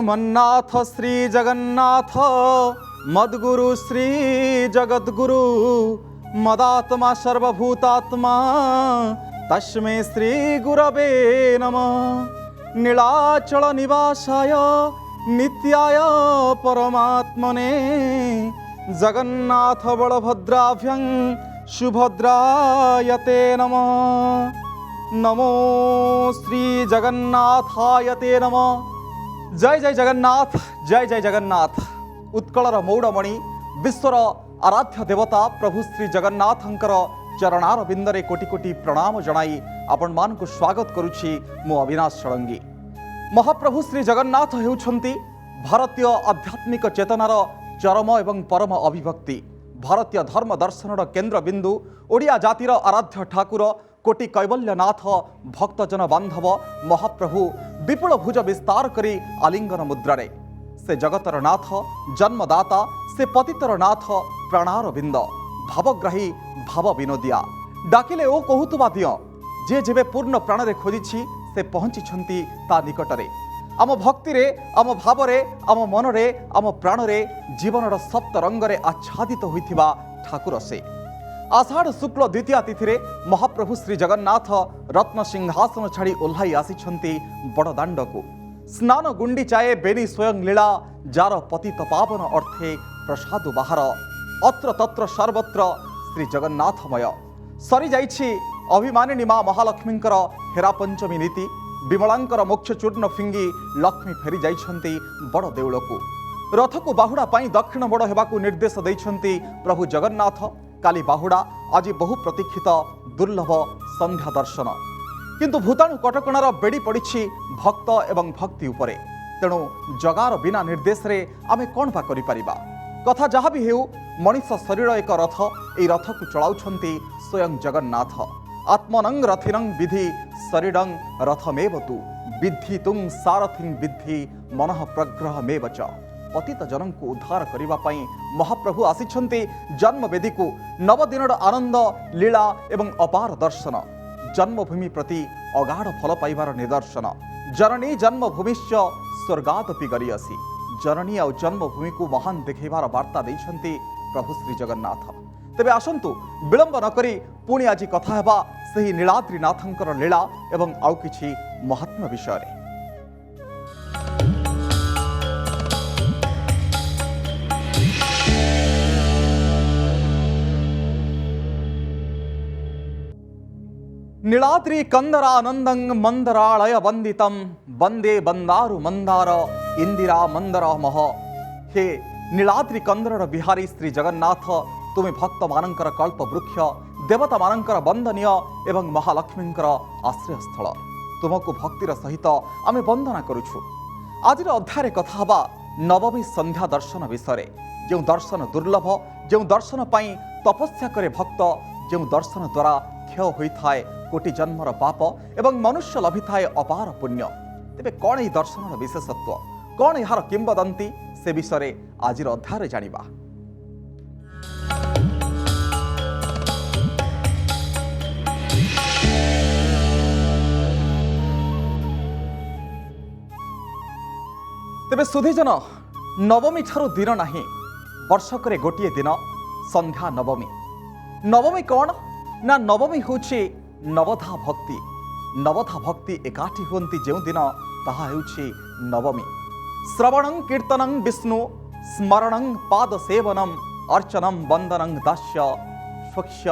श्रीमन्नाथ श्री जगन्नाथ मद्गुरु श्री जगद्गुरु मदात्मा सर्वभूतात्मा तस्मै श्री गुरवे नमः। नीलाचल निवासाय नित्याय परमात्मने जगन्नाथ बलभद्राभ्यं सुभद्रायते नमः। नमो श्री जगन्नाथाय ते नमः। जय जय जगन्नाथ, जय जय जगन्नाथ। उत्कलर मौड़मणि विश्वर आराध्य देवता प्रभु श्री जगन्नाथंकर चरणार बिंदरे कोटि कोटि प्रणाम जणाई आपण मानकु स्वागत करुछि मु अविनाश षडंगी। महाप्रभु श्री जगन्नाथ हेउछंती भारतीय आध्यात्मिक चेतनार चरम एवं परम अभिव्यक्ति, भारतीय धर्म दर्शनर केन्द्र बिंदु, ओडिया जातिर आराध्य ठाकुर कोटि कैवल्यनाथ भक्तजन बांधव महाप्रभु विपुल भुज विस्तार करी आलिंगन मुद्रारे से जगतर नाथ जन्मदाता से पतितर नाथ प्राणार बिंद भावग्राही भाव विनोदिया डाकिले ओ कहूतुबा दिय जे जेबे पूर्ण प्राणरे खोजिछि से पहुँची ता निकटरे। आम भक्ति रे, आम भाव रे, आम मन रे, आम प्राण रे जीवनर सप्त रंगरे आच्छादित होइथिबा ठाकुर से। आषाढ़ शुक्ल द्वितीया तिथि महाप्रभु श्री जगन्नाथ रत्न सिंहासन छाड़ी ओह्लाई आसिछंती बड़दाण्ड को। स्नान गुंडीचाए बेनी स्वयं लीला जार पतित पावन अर्थे प्रसाद बाहार अत्र तत्र सर्वत्र श्री जगन्नाथमय। सरी जाइछि अभिमानिनी मां महालक्ष्मींकर हेरा पंचमी नीति। विमलांकर मोक्ष चूर्ण फिंगी लक्ष्मी फेरी जाइछंती बड़ देउलकु। रथ को बाहुड़ा पाई दक्षिण बड़ हेबाकु निर्देश दैछंती प्रभु जगन्नाथ। काली बाहुड़ा आज बहु प्रतीक्षित दुर्लभ संध्या दर्शन, किंतु भूताणु कटकणार बेड़ी पड़ी भक्त एवं भक्ति उपरे। तेणु जगार बिना निर्देश रे आमे कौन पा करि परिबा। कथा जहाँ भी हेउ मनीष शरीर एक रथ, ए रथ को चलाउछंती स्वयं जगन्नाथ। आत्मनं रथिनं विधि शरीरं रथमेव तु विद्धि तुं सारथिं विद्धि मनः प्रग्रहमेव च। पतित जनों को उद्धार करने पाई महाप्रभु आसिछंती जन्मवेदी को। नवदिनर आनंद लीला एवं अपार दर्शन, जन्मभूमि प्रति अगाढ़ फल पाइबार निदर्शन। जननी जन्मभूमिश्च स्वर्गादपि गरियसी। जननी और जन्मभूमि को महान देखैबार वार्ता दैछंती प्रभु श्री जगन्नाथ। तेबे आसंतु विलंब न करी पुणी आज कथा हेबा सही नीलाद्रीनाथंकर लीला एवं आउ किछि महात्म्य विषय रे। नीलाद्री कंदरानंदं मंदरालय वंदितं वंदे बंदारु मंदार इंदिरा मंदर मह। हे नीलाद्री कंदर बिहारी श्री जगन्नाथ, तुम्हें भक्त मानकर कल्प वृक्ष, देवता मानकर वंदनीय एवं महालक्ष्मींकर आश्रय स्थल। तुमको भक्तिर सहित आमे वंदना करुछु। आज अध्याय कथा हबा नवमी संध्या दर्शन विषय। जो दर्शन दुर्लभ, जो दर्शन पाई तपस्या करे भक्त, जो दर्शन द्वारा क्षय होइथाय कोटि जन्मर पाप एवं मनुष्य लभिथाय अपार पुण्य। तेबे कौन यह दर्शनर विशेषत्व, कौन यार किंबदंती, से विषय आज अध्याय जानिबा। तेबे सुधीजन, नवमी ठारू दिन नाही, वर्षकरे गोटिए दिन संध्या नवमी। नवमी कौन ना नवमी होछि नवधा भक्ति। नवधा भक्ति एकाठी होती जो दिन ताहा हेउछि नवमी। श्रवणं कीर्तनं विष्णु स्मरणं पाद सेवनम अर्चनम वंदनं दास्य स्वक्ष्य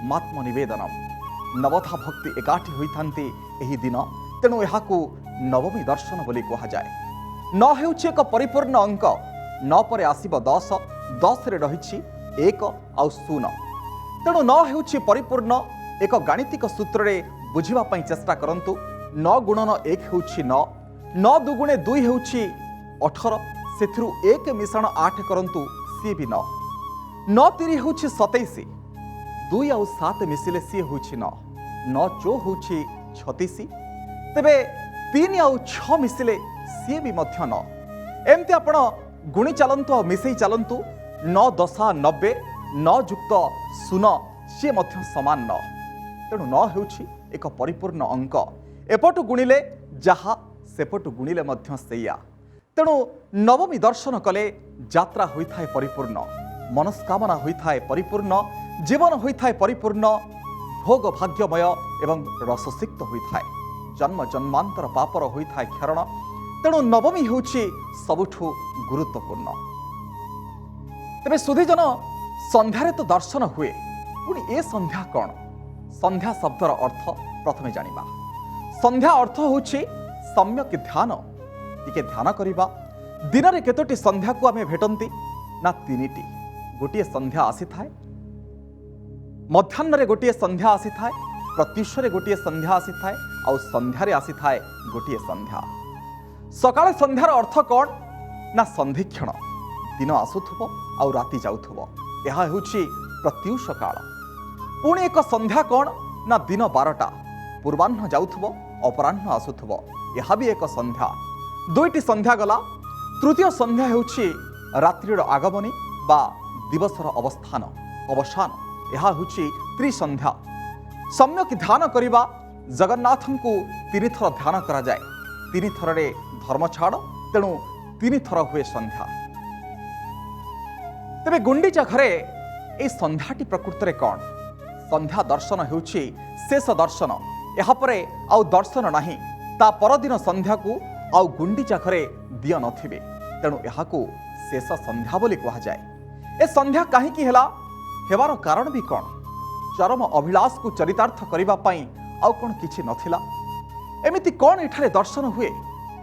मात्म निवेदनम। नवधा भक्ति एकाठी होइथांती एही दिन, तेणु एहाकु नवमी दर्शन बोली कहा जाए। न हेउछि एक परिपूर्ण अंक, न परे आसीब 10, 10 रे रहिछि 1 आउ 0। तेणु न हेउछि परिपूर्ण एक गाणितिक सूत्र रे बुझिबा पई चेष्टा करंतु। 9 गुणन 1 हेउछि 9, 9 दुगुणे 2 हेउछि 18, सेथिरु 1 मिश्रण 8 करंतु सी भी 9। 9 तिरि हेउछि 27, 2 आउ 7 मिसिले सी हेउछि 9, 9 चो हेउछि 36। तेबे 3 आउ 6 मिसिले सी भी मध्य 9। एमती आपण गुणी चलंतु और मिसई चलंतु। 9 10 90, 9 युक्त 0 सी मध्य समान 9। तेणु 9 हेउछि एक परिपूर्ण अंक। एपटु गुणिले जहा सेपटु गुणिले मध्य सेया। तेणु नवमी दर्शन कले यात्रा होइथाय परिपूर्ण, मनस्कामना होइथाय परिपूर्ण, जीवन होइथाय परिपूर्ण, भोग भाग्यमय एवं रससिक्त होइथाय, जन्म जन्मांतर पापर होइथाय क्षरण। तेणु नवमी होउछि सबुठु गुरुत्वपूर्ण। तेबे सुधीजन संध्यारे तो दर्शन हुए, पुणी ए संध्या कौन? संध्या शब्दर अर्थ प्रथमे जानिबा। संध्या अर्थ होउछि सम्यक ध्यान। टिके ध्यान करिबा। दिन रे केतोटी संध्या को आमे भेटंती ना तीनिटी। गोटिए संध्या आसी थाए, मध्याह्न रे गोटिए संध्या आसी थाए, प्रत्युष रे गोटिए संध्या आसी थाए, आउ संध्या रे आसी थाए गोटिए संध्या। सकाळे संध्यार अर्थ कौन? ना संधिक्षण। दिन आसुथुबो आउ राति जाउथुबो, एहा हेउछि प्रत्युष काल। पुणी एक संध्या कौन? ना दिन 12टा, पूर्वाह्न जाउथुबो अपराह्न आसुथुबो, एहा भी एक संध्या। दुईटी संध्या गला। तृतीय संध्या हेउछि रात्रिर आगमनी बा दिवसर अवस्थान अवसान, एहा हेउछि त्रिसंध्या। सम्यक ध्यान करिबा। जगन्नाथंकु 3 थर ध्यान करा जाए, 3 थर रे धर्म छाड़, तेणु 3 थर हुए संध्या। तेबे गुंडीचा घरे ए संध्याटी प्रकृत रे कौन? संध्या दर्शन हेउछि शेष दर्शन। एहा परे आउ दर्शन नाही। ता परदिन संध्या को आउ गुंडीचा घरे दिय नथिबे, तेणु एहाकू शेष संध्या बोली कहा जाए। ए संध्या काहीकि हेला? हेबार कारण भी कौन? चरम अभिलाष को चरितार्थ करिबा पई आउ कोन किछि नथिला? एमिति कौन एठारे दर्शन हुए?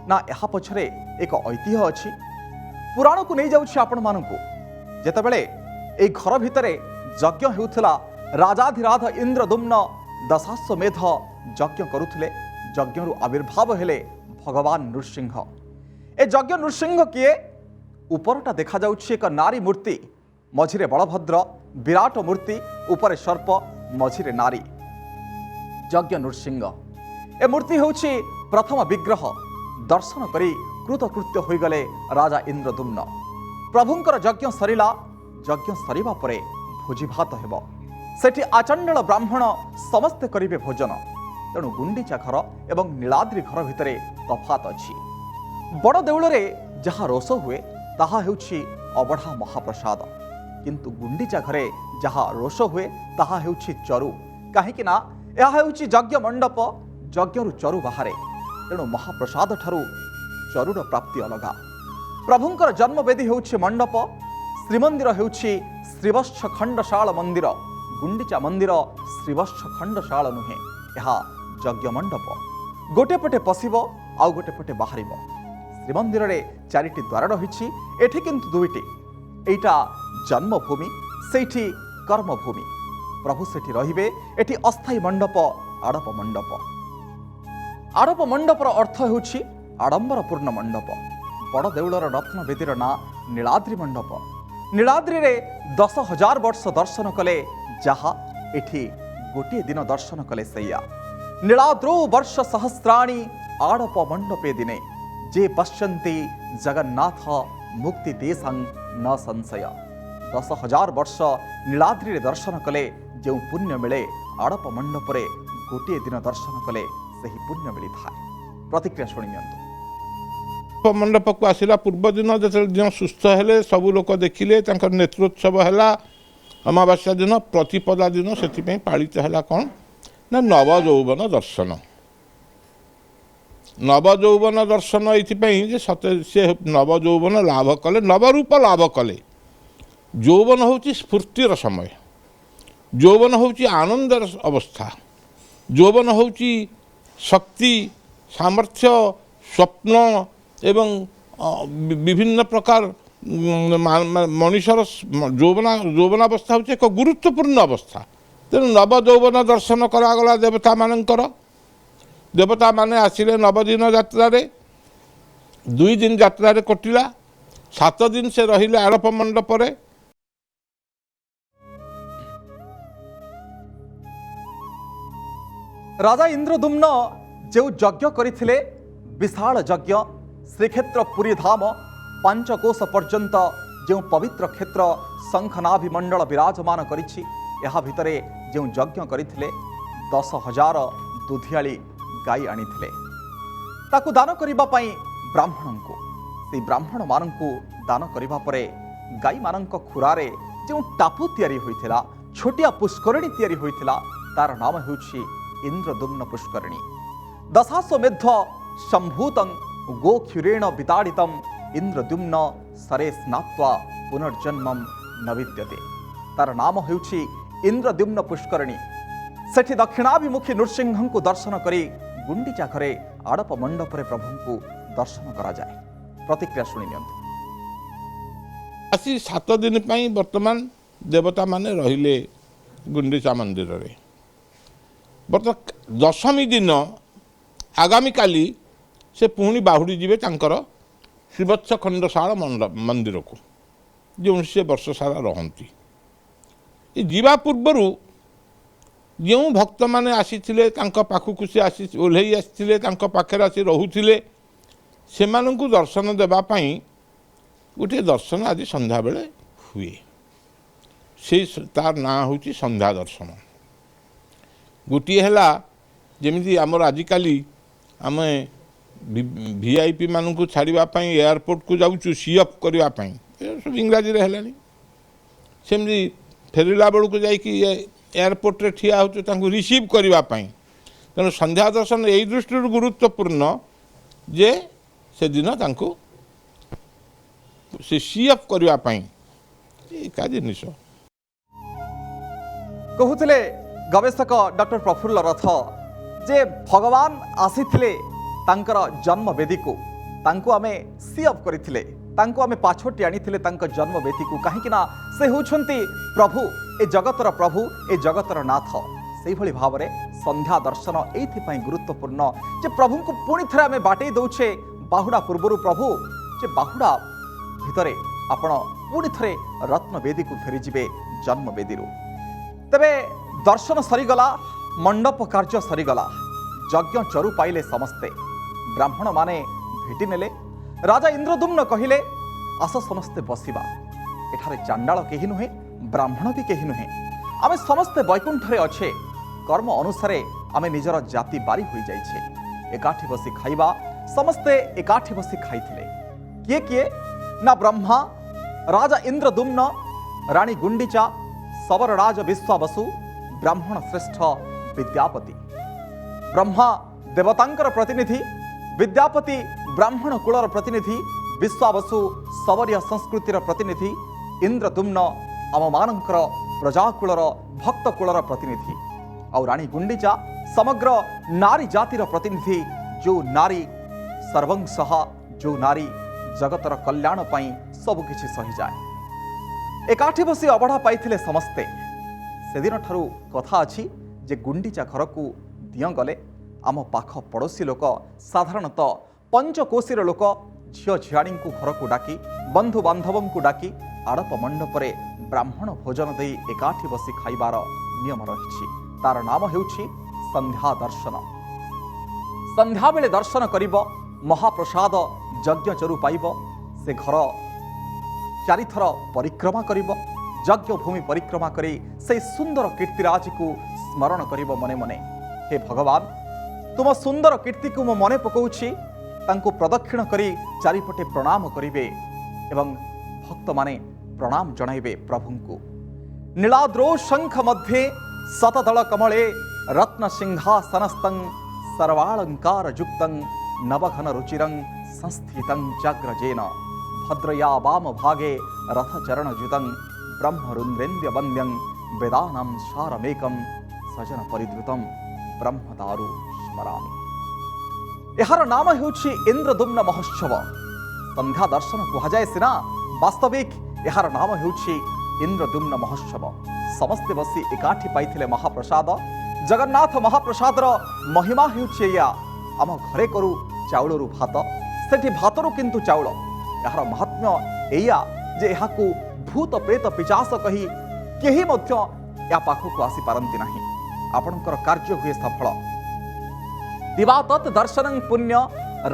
ना एहा पछरे एक ऐतिह्य अछि। पुराण को नहीं जाउछि आपण मानकू। जेतेबेले ए घर भितरे यज्ञ हेउथला, राजाधिराज इंद्रदुम्न दशाश्वमेध यज्ञ करुथिले। यज्ञरु आविर्भाव हेले भगवान नृसिंह। ए यज्ञ नृसिंह किए? उपरटा देखा जाउछि एक नारी मूर्ति, मझिरे बलभद्र, विराट मूर्ति, उपरे सर्प, मझिरे नारी। यज्ञ नृसिंह ए मूर्ति हेउछि प्रथम विग्रह। दर्शन करी कृतकृत्य होइगले राजा इंद्रदुम्न। प्रभुंकर यज्ञ सरिला। यज्ञ सरिबा परे भोजिभात हेबो। सेठी आचंडल ब्राह्मण समस्ते करिवे भोजन। तेणु गुंडीचा घर एवं नीलाद्रि घर भितरे तफात अछि। बड़ देउଳରେ जहा रोष हुए ताहा हेउछि अबढ़ा महाप्रसाद, किंतु गुंडीचा घरे जहा रोष हुए ताहा हेउछि चरु। काहेकि ना एहा हेउछि यज्ञ मंडप, यज्ञरु चरु बाहारे। तेणु महाप्रसाद ठारू चरुर प्राप्ति अलगा। प्रभुंकर जन्मवेदी हेउछि मंडप, श्रीमंदिर हेउछि श्रीवत्स खंडशाल मंदिर। गुंडीचा मंदिर श्रीवत्स खंडशाल नुहे, यह यज्ञ मंडप। गोटे पटे पशिब आउ गोटे पटे बाहरिब। श्रीमंदिर रे 4टी द्वार रही, एठी किंतु 2टी। एटा जन्मभूमि, सेठी कर्मभूमि। प्रभु सेठी रहिबे। एठी अस्थायी मंडप, आड़प मंडप। आड़प मंडपर अर्थ हेउछि आडंबरपूर्ण मंडप। बड़ देउलर रत्न वेदीर ना नीलाद्रि मंडप। नीलाद्रि रे 10,000 वर्ष दर्शन कले जहा, एठी गोटे दिन दर्शन कले सैया। नीलाद्रौ वर्ष सहस्राणि आड़प मंडपे दिने, जे पश्यन्ति जगन्नाथ मुक्ति देशं न संशय। 10,000 वर्ष नीलाद्रि रे दर्शन कले जो पुण्य मिले, आड़प मंडपरे गोटे दिन दर्शन कले सही पुण्य मिली था। प्रतिक्रिया शुणियंतु। मंडप को आसला पूर्व दिन जो सुस्थ हेले सबू लोक देखिले, नेत्रोत्सव है। अमावास्या दिन प्रतिपदा दिन से पालित है कौन ना नव यौवन दर्शन। नव यौवन दर्शन ये सत से नव यौवन लाभ कले, नवरूप लाभ कले। यौवन हूँ स्फूर्तिर समय, यौवन हूँ आनंदर अवस्था, यौवन हूँ शक्ति, सामर्थ्य, स्वप्न एवं विभिन्न प्रकार मनुष्यर यौवनावस्था हूँ एक गुरुत्वपूर्ण अवस्था। तेणु नव यौवन दर्शन करागला देवता मानकर। देवता माने आसिले 9 दिन यात्रा, 2 दिन यात्रा कटिला, 7 दिन से रहिले आड़प मंडप। राजा इंद्रदुम्न जो यज्ञ करथिले, विशाल यज्ञ, श्रीक्षेत्र पुरी धाम 5 कोश पर्यंत जो पवित्र क्षेत्र शंखनाभि मंडल विराजमान करिछि, एहा भितरे जो यज्ञ करथिले 10,000 दुधियाली गाई आनिथिले। ताकु दान करिबा पई ब्राह्मण को से ब्राह्मण मानंकु दान करिबा परे गाई मानंक खुरारे जो टापु तैयारी होइथिला छोटिया पुष्करिणी तैयारी होइथिला तार नाम हेउछि इंद्रदुम्न पुष्करिणी। दशाश्वमेध संभूतं गोक्षुरेण विताडितं इंद्रदुम्न सरे स्नात्वा पुनर्जन्मं न विद्यते। तार नाम हेउछि इंद्रदुम्न पुष्करिणी। सेठी दक्षिणाभिमुखी नृसिंह को दर्शन करी गुंडीचा घरे आड़प मंडपरे प्रभु को दर्शन करा जाए। प्रतिक्रिया शुणी नियंतु। आसी 7 दिन पई वर्तमान देवता माने रहिले गुंडीचा मंदिर रे। वर्तमान दशमी दिन आगामी काली से पुणी बाहुड़ी जीवे तांकर श्रीवत्स खंडशाला मंदिर को जो से वर्ष सारा रहती। जीवा पूर्वर जो भक्त मैंने आसी पाखक से आसी ओह्लई आसी पाखे आसी रोते से दर्शन देवाई गोटे दर्शन आज संध्या बेले हुए से तार ना हूँ संध्या दर्शन। गोटे है जमी आमर आजिकाली आम वीआईपी मानू छाड़ापी एयरपोर्ट को जाऊँ सी अफ करने सब इंग्राजी है सेमती फेरला बेलू को जाकि एयरपोर्ट रे ठिया हो रिसीव करने तेणु संध्या दर्शन यही दृष्टि गुरुत्वपूर्ण जे से दिन से सी अफ करने का जिनिस कहते गवेषक डॉक्टर प्रफुल्ल रथ जे भगवान आसीथिले तांकर जन्म वेदी को तांको आमे सी अफ करथिले तांको आमे पाछोटी आनिथिले तांकर जन्म वेदी को कहीं ना से होछंती प्रभु ए जगतर प्रभु ए जगतर नाथ। से भली भाव में संध्या दर्शन एइथिपाई गुरुत्वपूर्ण जे प्रभु को पुणी थरे आमे बाटे दउछे बाहुडा पूर्वरु प्रभु जे बाहुडा भितरे आपण पुणी थरे रत्न वेदी को फेरी जिवे जन्म वेदी। तबे दर्शन सरीगला मंडप कार्य सरीगला यज्ञ चरु पाइले समस्ते ब्राह्मण माने भेटी नेले। राजा इंद्रदुम्न कहिले आस समस्ते बसिबा एठारे चांडाल केही नुहे ब्राह्मण भी केही नुहे आमे समस्ते वैकुंठरे अच्छे कर्म अनुसारे आमे निजर जाति बारी होई जाइछे एकाठी बसी खाइबा समस्ते एकाठी बसी खाइथिले किए किए ना ब्रह्मा राजा इंद्रदुम्न रानी गुंडीचा सवरराज विश्वावसु ब्राह्मण श्रेष्ठ विद्यापति। ब्रह्मा देवतांकर प्रतिनिधि विद्यापति ब्राह्मण कुलर प्रतिनिधि विश्वावसु सवरिया संस्कृतिर प्रतिनिधि इंद्रदुम्न आम मानकर प्रजाकुलर भक्त कुलर प्रतिनिधि और रानी गुंडीचा समग्र नारी जातिर प्रतिनिधि जो नारी सर्वंसह जो नारी जगतर कल्याण पाई सबकिछि सही जाए एकाठी बसी अबढ़ा पाइथिले समस्ते। से दिन ठारू कथा अछि जे गुंडीचा घर को दिय गले आम पाख पड़ोसी लोक साधारणतः पंचकोशीर लोक झियो झियाणी को घर को डाकी बंधु बांधव को डाकी आड़प मंडपरे ब्राह्मण भोजन दे एकाठी बसी खाइबार नियम रही। तार नाम हेउछि संध्या दर्शन। संध्या बेले दर्शन करिब महाप्रसाद यज्ञ चरु पाइब से घर चारिथर परिक्रमा करिब यज्ञ भूमि परिक्रमा करी से सुंदर कीर्तिराज को स्मरण करिब मने मने। हे भगवान तुम सुंदर कीर्ति को मो मने पकाउछि तांको प्रदक्षिण करी चारिपटे प्रणाम करिवे एवं भक्त माने प्रणाम जणाइबे प्रभु को। नीलाद्रौ शंख मध्ये शतदल कमले रत्न सिंहासनस्थं सर्वालंकार युक्तं नवघन रुचिरं संस्थितं जाग्रजेन भद्रया वाम भागे रथचरणयुतं ब्रह्मरुन्द्रेन्द्र वन्द्यं वेदानां सारमेकं सजन परिद्रुतं ब्रह्मदारु स्मरामि। यार नाम हेउछि इंद्रदुम्न महोत्सव। संध्या दर्शन कुहाजाए सिना वास्तविक यार नाम हेउछि इंद्रदुम्न महोत्सव। समस्ते बसी एकाठी पाइथिले महाप्रसाद। जगन्नाथ महाप्रसादर महिमा हेउछि या आम घरे करू चाउलरू भात सेठी भातरू किंतु चाउल यार महात्म्य एया जे याकू भूत प्रेत पिचास कही केही मध्य या पाखकू आसी पारंती नाही। आपणकर कार्य हुए सफल। दिवातत् दर्शनं पुण्य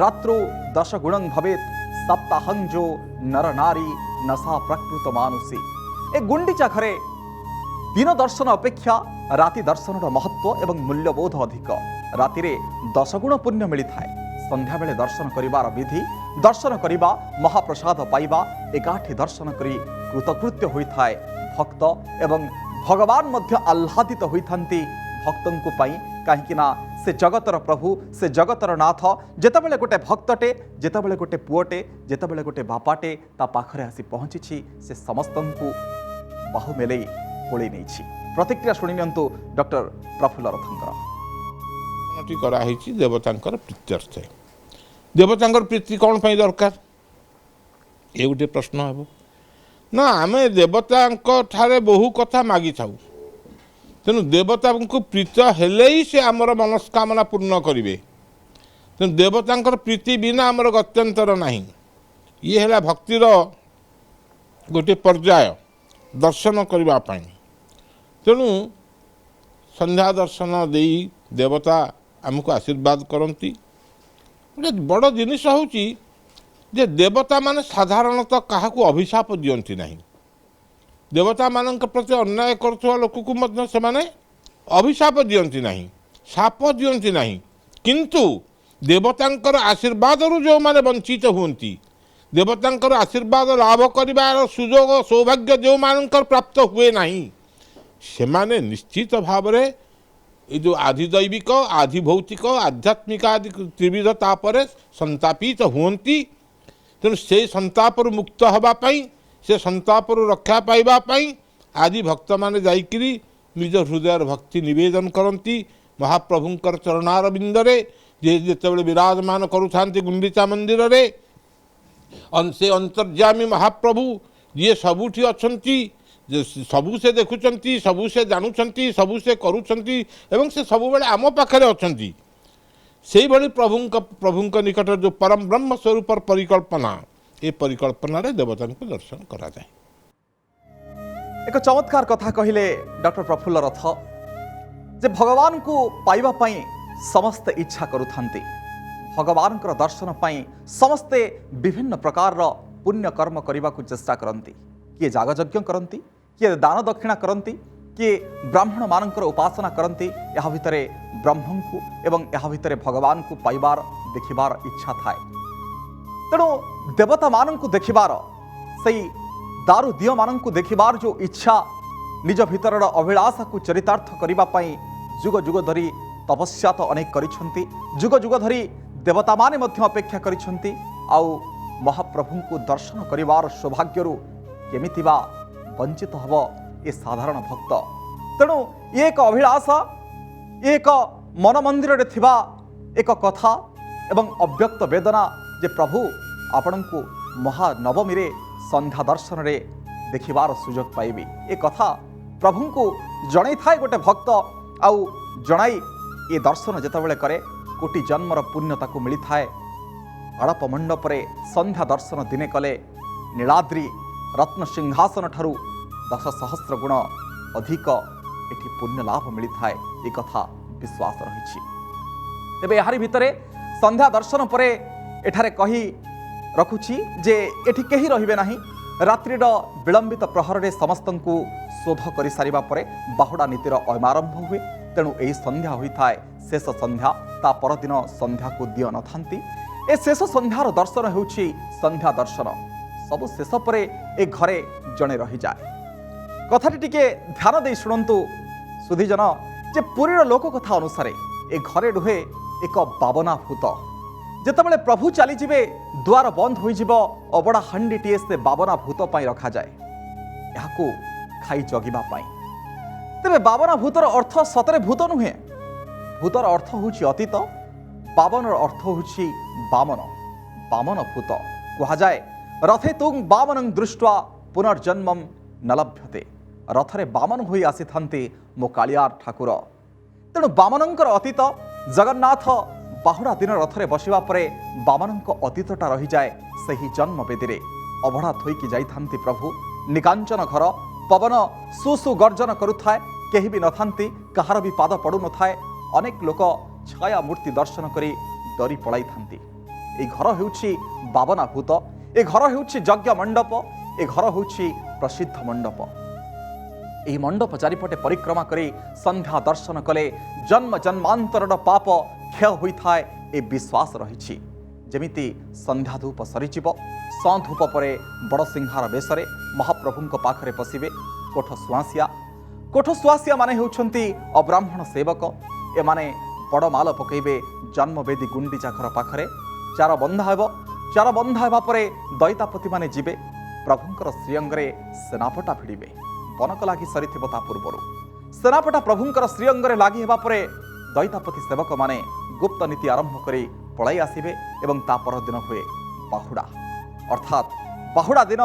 रात्रौ 10 गुणं भवेत् सप्ताहं जो नर नारी नसा प्रकृत मानुषी। ए गुंडीचा घरे दिन दर्शन अपेक्षा राति दर्शन महत्व एवं मूल्यबोध अधिक। राति 10 गुण पुण्य मिली थाए। संध्या बेले दर्शन करिवार विधि दर्शन करिबा महाप्रसाद पाइबा एकाठी दर्शन करी कृतकृत्य होइथाय भक्त एवं भगवान मध्य आह्लादित होइथांती भक्तंकु पाई कहीं ना से जगतर प्रभु से जगतर नाथ जेतेबेले गोटे भक्तटे जेतेबेले गोटे पुओटे जेतेबेले गोटे बापाटे ता पाखरे आसी पहुँची से समस्तंकु बाहु मेले कोली नहीं प्रतिक्रिया शुणी नियंतु डॉक्टर प्रफुल्ल रथंकर कराही देवतांकर प्रीत्यर्थे देवतांकर प्रीति कौन पाई दरकार ये गोटे प्रश्न हेबो ना आमे देवतांक ठारे बहु कथा मागी थाऊ तेणु देवता को प्रीत हेले ही से आमर मनस्कामना पूर्ण करेंगे तेणु देवतांकर प्रीति बिना आमर गत्यंतर नहीं ये है भक्तिर गोटे पर्याय दर्शन करने तेणु संध्या दर्शन दे देवता आमको आशीर्वाद करती गोटे बड़ जिनिस होची जे देवता माने साधारणतः क्या अभिशाप दियंती नहीं देवता मान प्रति अन्याय करुवा लोक को से अभिशाप दियंती नहीं शाप दियंती नहीं किंतु देवतांकर आशीर्वाद जो माने वंचित हुंती देवतांकर आशीर्वाद लाभ करिबार सुजोग सौभाग्य जो मानकर प्राप्त हुए नहीं से माने निश्चित भाव रे ये जो आधिदैविक आधिभौतिक आध्यात्मिक आदि त्रिविध तापर संतापित हुंती तेणु से संतापर मुक्त हवापाई से संतापर रक्षा पाइबापी आदि भक्त माने जाइकरी निज हृदय भक्ति निवेदन करती महाप्रभुंकर चरणारविंदरे जे जेतेबेले विराजमान करुथांती गुंडीचा मंदिर रे से अंतर्यामी महाप्रभु ये सबुठी अछंती सबु से देखुचंती सबु से जानुचंती सबु से करुचंती एवं से सबु बेले आम पाखरे अछंती सेही भली प्रभुंक निकट जो परम ब्रह्म स्वरूप परिकल्पना ये परिकल्पना रे देवता को दर्शन करा जाए। एक चमत्कार कथा कहले डॉक्टर प्रफुल्ल रथ जे भगवान को पाइबा पई समस्त इच्छा करुथांती भगवान को दर्शन पई समस्ते विभिन्न प्रकार रो पुण्य कर्म करने को चेष्टा करती किए जागयज्ञ करती किए दान दक्षिणा करती किए ब्राह्मण मानकर उपासना करती या भितर ब्रह्म को एवं या भितर भगवान को पाइबार देखिबार इच्छा थाए तेणु देवता मान को देखिबार सही दारु दियो मान को देखिबार जो इच्छा निज भीतर अभिलाषा को चरितार्थ करने जुग जुग धरी तपस्या तो अनेक करिछंती जुग जुग धरी देवता माने मध्य अपेक्षा करिछंती आउ महाप्रभु को दर्शन करिबार सौभाग्यरु केमिति बा वंचित हब ए साधारण भक्त तेणु एक अभिलाषा एक मन मंदिर रे थिबा एक कथा एवं अव्यक्त वेदना जे प्रभु आपण को महानवमी रे संध्या दर्शन रे देखिबार सुजोग पाइबी ए कथा प्रभु को जणै थाए गोटे भक्त आउ जणाई ए दर्शन जेतेबेले करे कोटि जन्मर पुण्य ताकू मिली थाए अड़प मंडप रे संध्या दर्शन दिने कले नीलाद्रि रत्न सिंहासन ठारू 10 सहस्र गुण अधिक एठी पुण्य लाभ मिली थाए ए कथा विश्वास रही तेबे यारी भितरे संध्या दर्शन परे एठारे कही रखुछि जे एठी केही रहिबे नाही रात्रिर विलंबित प्रहर रे समस्तंकु शोध करि सारिबा परे बाहुडा नीतिर अयमारंभ हुए तेणु एही संध्या होइथाए शेष संध्या ता परदिन संध्या को दिय नथांती ए शेष संध्यार दर्शन हेउछि संध्या दर्शन सबु शेष परे ए घरे जणे रही जाए कथाटी टिके ध्यान दे शुणंतु सुधीजन जे पुरीर लोक कथा अनुसार ए घरे रुहे एक बाबना भूत जेतेबेले प्रभु चली जिवे द्वार बंद हो जिवो अबड़ा हांडीटीए से बाबना भूत पाई रखा जाए याकू खाई जगिबा पाई तेबे बाबना भूतर अर्थ सतरे भूत नुहे भूतर अर्थ होछि अतीत बाबनर अर्थ होछि बामन बामन भूत कहा जाए रथे तुंग बामनं दृष्ट्वा पुनर्जन्मम न लभ्यते रथरे बामन होई आसी थांते मो कालियार ठाकुर तेणु बामनंकर अतीत जगन्नाथ बाहुड़ा दिन रथरे बसिबा परे बामनंक अतीतटा रही जाए सही जन्म बेदी अभड़ा थोईकी जाइथांती प्रभु निकांचन घर पवन सुसु गर्जन करुथाए केही भी नथांती कहार भी पाद पड़ू नथाए अनेक लोक छाया मूर्ति दर्शन करी डरी पलाई थांती ए घर हेउछि बाबना भूत ए घर हेउछि यज्ञ मंडप ए घर हेउछि प्रसिद्ध मंडप एही मंडप चारिपटे परिक्रमा करी संध्या दर्शन कले जन्म जन्मांतर पाप क्षय होइथाए ए विश्वास रही जेमिति संध्या धूप सरीजिव संधूप पर बड़ सिंहार बेसरे महाप्रभु पाखरे पशिबे कोठ सुआसिया माने होउछंती अब्राह्मण सेवक एमाने बड़ माल पकेबे जन्मवेदी गुंडीचा घर पाखरे चार बंधा हेबा परे दैतापति माने जिबे प्रभुंकर श्रीअंगरे सेनापटा भिड़िबे बनक लागी सरीथिबो ता पूर्वरु सेनापटा प्रभुंकर श्रीअंगरे लागी हेबा परे दैतापति सेवक माने गुप्त नीति आरंभ करी पलाई आसिबे एवं ता पर दिन हुए बाहुड़ा अर्थात बाहुड़ा दिन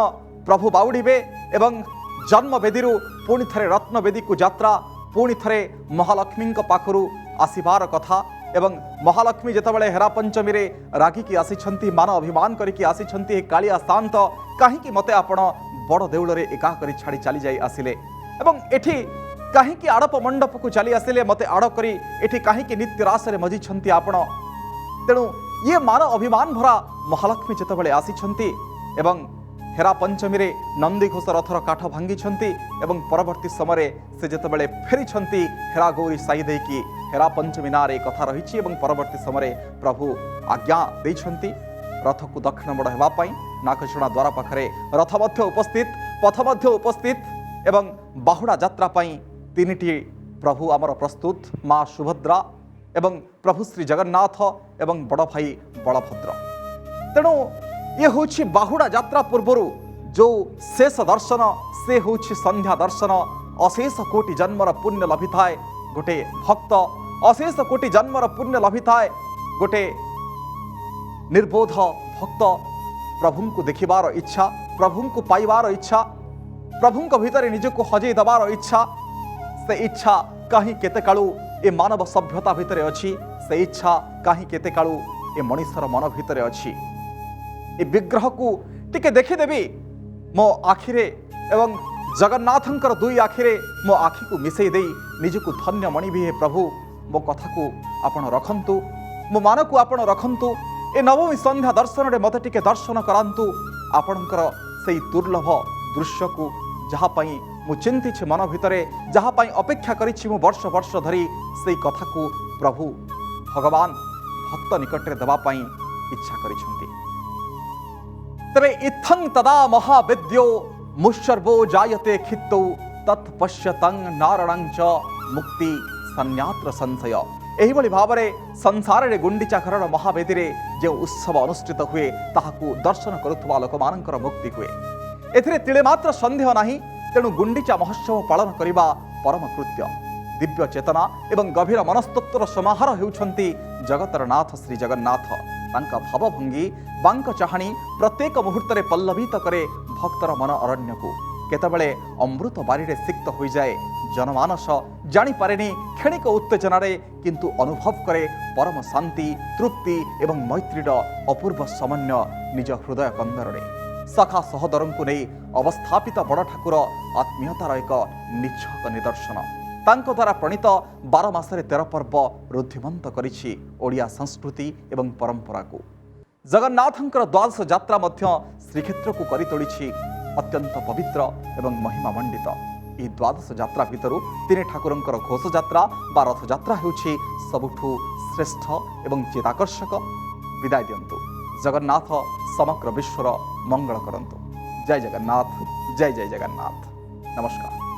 प्रभु बाउड़िबे एवं जन्मवेदी पुणी थरे रत्नवेदी को यात्रा पुणी थरे महालक्ष्मी पाखरु आसिबार कथा एवं महालक्ष्मी जेतबेले हेरा पंचमी रे रागिकी आसिछंती मान अभिमान करिकी आसिछंती कालिया शांत काहींकी मते आपण बड़ देउल रे एका करी छाड़ी चली जाई आसिले एवं एठी काहींकी आड़प मंडप को चली आसिले मते आड़ करी एठी काहींकी नित्य रास रे मजिछंती आपण तेणु ये मान अभिमान भरा महालक्ष्मी जेतबेले आसिछंती एवं हेरा पंचमी रे नंदी घोष रथर काठ भांगी एवं परवर्ती समय से जेतबेले फेरी हेरा गौरी साई देकी हेरा पंचमी नारे कथा रही एवं परवर्ती समय प्रभु आज्ञा देइछंती रथ को दक्षिण बड़ हेबापई नाकचुणा द्वार पाखरे रथ मध्य उपस्थित पथ मध्य उपस्थित एवं बाहुड़ा यात्रा पई तीनिटी प्रभु आमर प्रस्तुत माँ सुभद्रा एवं प्रभु श्री जगन्नाथ एवं बड़ भाई बलभद्र तेणु ये होछि बाहुड़ा यात्रा पूर्वर जो शेष दर्शन से होछि संध्या दर्शन अशेष कोटि जन्मर पुण्य लभि थाए गोटे भक्त अशेष कोटि जन्मर पुण्य लभि थाए गोटे निर्बोध भक्त प्रभु को देखिबार इच्छा प्रभु को पाइबार इच्छा प्रभु को भितर निजको हजई दबार इच्छा से इच्छा कहीं केते कालू ए मानव सभ्यता भितर अच्छी से इच्छा कहीं केते कालू ए मनुष्यर मन भितर अच्छी ए विग्रह को टिके देखिदेवी मो आखिरे एवं जगन्नाथंकर दुई आखिरे मो आखि को मिसई दे निजको धन्य मणि भी हे प्रभु मो कथा को आपण रखंतु मो मान को आपण रखंतु ए नवमी संध्या दर्शन रे मते टिके दर्शन करांतु आपणकर सेई दुर्लभ दृश्य को जहाँ पाई मु चिंतिछि मन भितरे जहाँ पाई अपेक्षा करिछि मु वर्ष वर्ष धरी सेई कथा को प्रभु भगवान भक्त निकटरे देबा पाई इच्छा करिछंती तबे इत्थं तदा महाविद्यो मुशर्वो जायते खित्तौ तत्पश्यतं नारणं च मुक्ति सन्यात्र संशय एही भली भावरे संसार रे गुंडीचा घरर महावेदी रे जे उत्सव अनुष्ठित हुए ताहाकू दर्शन करुथुवा लोकमानंकर मुक्ति हुए एथिरे तिले मात्र संदेह नाही तेणु गुंडीचा महोत्सव पालन करिबा परम कृत्य दिव्य चेतना एवं गभीर मनस्तत्वर समाहार हेउछंती जगतर नाथ श्री जगन्नाथ तांका भावभंगी बांक चाहाणी प्रत्येक मुहूर्त रे पल्लवित करे भक्तर मन अरण्य को केतबेले अमृत बारी सिक्त हो जाए जनमानस जानी पारेनी क्षणिक उत्तेजना रे किंतु अनुभव करे परम शांति तृप्ति एवं मैत्रीर अपूर्व समन्वय निज हृदय कंदर रे सखा सहोदरं को नहीं अवस्थापित बड़ ठाकुर आत्मीयतार एक निच्छक निदर्शन तांको द्वारा प्रणीत 12 मासरे 13 पर्व रुद्धिमंत करिछि ओडिया संस्कृति एवं परंपरा को जगन्नाथंकर द्वादश यात्रा मध्य श्रीक्षेत्र को करी तोलिछि अत्यंत पवित्र एवं महिमा मंडित यह द्वादश यात्रा भितरु तीन ठाकुरंकर घोष यात्रा बा रथ यात्रा हेउछि सबुठु श्रेष्ठ एवं चिताकर्षक विदाय दियंतु जगन्नाथ समग्र विश्वर मंगल करंतु जय जगन्नाथ नमस्कार।